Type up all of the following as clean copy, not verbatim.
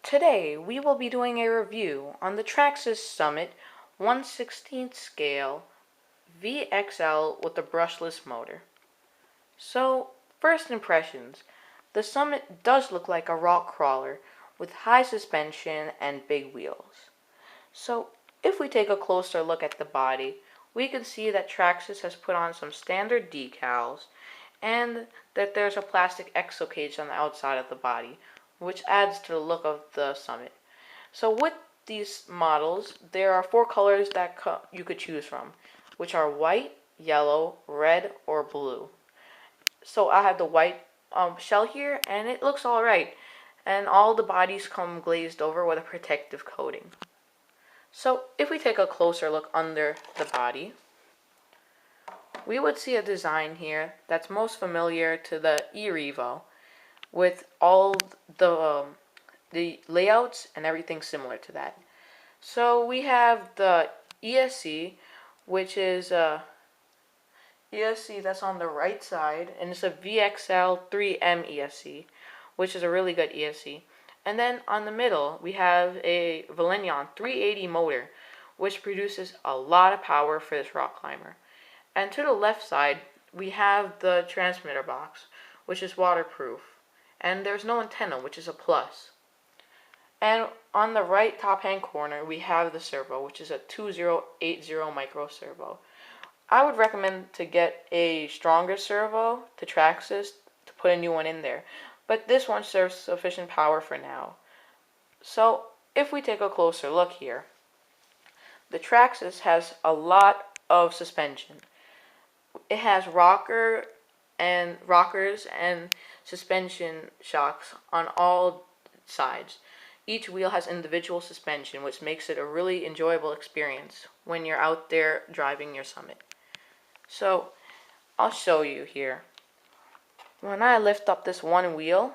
Today we will be doing a review on the Traxxas Summit 1/16 scale VXL with the brushless motor. So, first impressions. The Summit does look like a rock crawler with high suspension and big wheels. So, if we take a closer look at the body, we can see that Traxxas has put on some standard decals and that there's a plastic exo cage on the outside of the body, which adds to the look of the Summit. So with these models, there are 4 colors that you could choose from, which are white, yellow, red, or blue. So I have the white shell here, and it looks alright. And all the bodies come glazed over with a protective coating. So if we take a closer look under the body, we would see a design here that's most familiar to the e-Revo, with all the layouts and everything similar to that. So we have the ESC, which is ESC that's on the right side, and it's a VXL 3M ESC, which is a really good ESC. And then on the middle, we have a Valenion 380 motor, which produces a lot of power for this rock climber. And to the left side, we have the transmitter box, which is waterproof. And there's no antenna, which is a plus. And on the right top hand corner, we have the servo, which is a 2080 micro servo. I would recommend to get a stronger servo to Traxxas to put a new one in there, but this one serves sufficient power for now. So if we take a closer look here, the Traxxas has a lot of suspension. It has rockers and suspension shocks on all sides. Each wheel has individual suspension, which makes it a really enjoyable experience when you're out there driving your Summit. So I'll show you here. When I lift up this one wheel,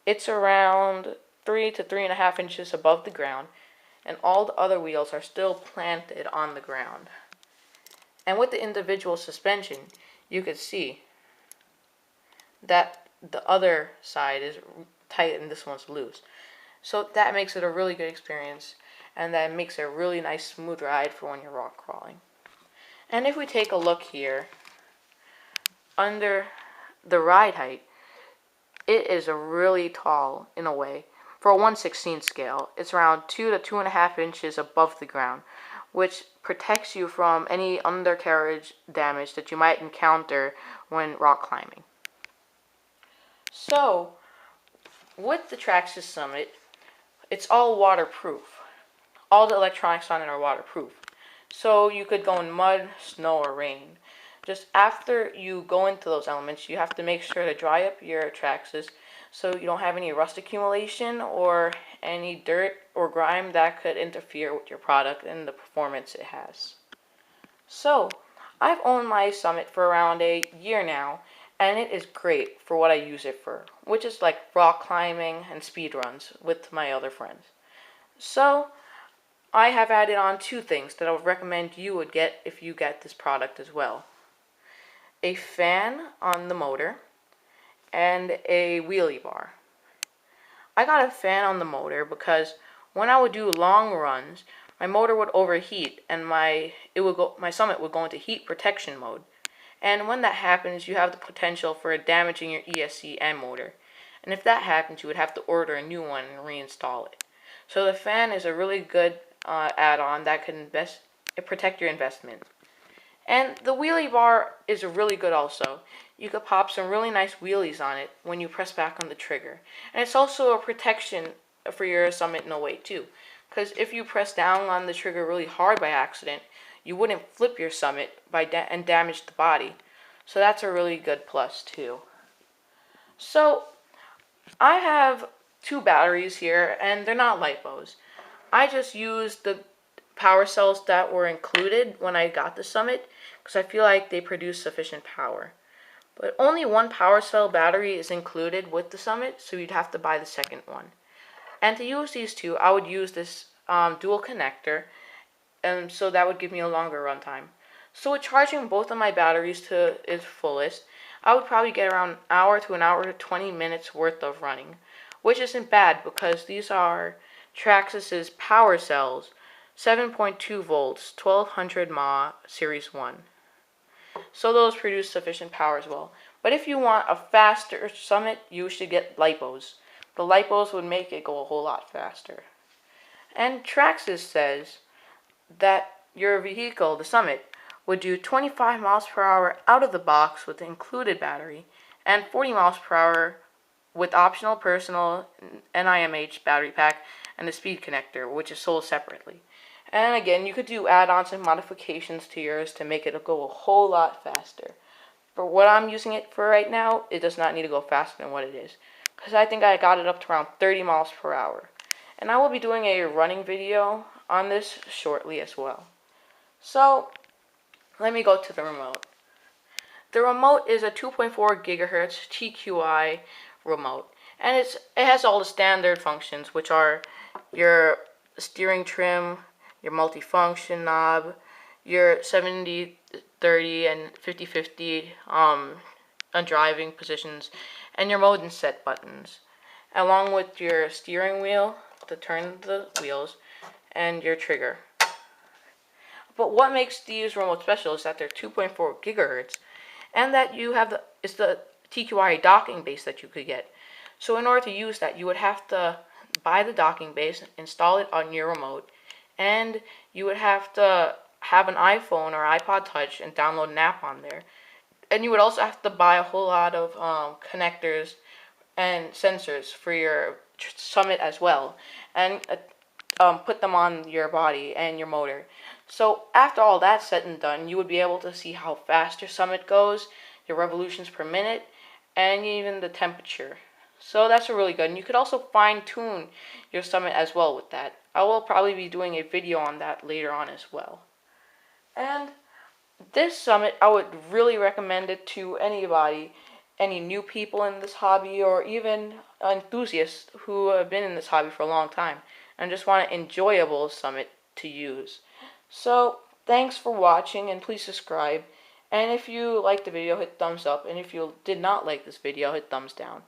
it's around 3 to 3.5 inches above the ground, and all the other wheels are still planted on the ground. And with the individual suspension, you could see that the other side is tight and this one's loose. So that makes it a really good experience, and that makes it a really nice smooth ride for when you're rock crawling. And if we take a look here, under the ride height, it is really tall in a way. For a 1/16 scale, it's around 2 to 2.5 inches above the ground, which protects you from any undercarriage damage that you might encounter when rock climbing. So, with the Traxxas Summit, it's all waterproof. All the electronics on it are waterproof. So you could go in mud, snow, or rain. Just after you go into those elements, you have to make sure to dry up your Traxxas so you don't have any rust accumulation or any dirt or grime that could interfere with your product and the performance it has. So, I've owned my Summit for around a year now, and it is great for what I use it for, which is like rock climbing and speed runs with my other friends. So, I have added on 2 things that I would recommend you would get if you get this product as well. A fan on the motor and a wheelie bar. I got a fan on the motor because when I would do long runs, my motor would overheat and my Summit would go into heat protection mode. And when that happens, you have the potential for damaging your ESC and motor. And if that happens, you would have to order a new one and reinstall it. So the fan is a really good add-on that can protect your investment. And the wheelie bar is really good also. You could pop some really nice wheelies on it when you press back on the trigger. And it's also a protection for your Summit in a way too. Because if you press down on the trigger really hard by accident, you wouldn't flip your Summit and damage the body. So that's a really good plus too. So I have 2 batteries here, and they're not LiPos. I just used the power cells that were included when I got the Summit because I feel like they produce sufficient power. But only 1 power cell battery is included with the Summit, so you'd have to buy the second one. And to use these 2, I would use this dual connector, and so that would give me a longer runtime. So with charging both of my batteries to its fullest, I would probably get around an hour to an hour to 20 minutes worth of running, which isn't bad because these are Traxxas's power cells, 7.2 volts, 1200 mAh, Series 1. So those produce sufficient power as well. But if you want a faster Summit, you should get LiPos. The LiPos would make it go a whole lot faster. And Traxxas says that your vehicle, the Summit, would do 25 miles per hour out of the box with the included battery and 40 miles per hour with optional personal NIMH battery pack and the speed connector, which is sold separately. And again, you could do add-ons and modifications to yours to make it go a whole lot faster. For what I'm using it for right now, it does not need to go faster than what it is, because I think I got it up to around 30 miles per hour. And I will be doing a running video on this shortly as well. So, let me go to the remote. The remote is a 2.4 gigahertz TQI remote, and it has all the standard functions, which are your steering trim, your multifunction knob, your 70-30 and 50-50 on driving positions, and your mode and set buttons, along with your steering wheel to turn the wheels, and your trigger. But what makes these remotes special is that they're 2.4 gigahertz, and that you have the TQI docking base that you could get. So in order to use that, you would have to buy the docking base, install it on your remote, and you would have to have an iPhone or iPod Touch and download an app on there. And you would also have to buy a whole lot of connectors and sensors for your Summit as well, and put them on your body and your motor. So after all that's said and done, you would be able to see how fast your Summit goes, your revolutions per minute, and even the temperature. So that's really good. And you could also fine-tune your Summit as well with that. I will probably be doing a video on that later on as well. And this Summit, I would really recommend it to anybody, any new people in this hobby, or even enthusiasts who have been in this hobby for a long time and just want an enjoyable Summit to use. So, thanks for watching, and please subscribe. And if you liked the video, hit thumbs up. And if you did not like this video, hit thumbs down.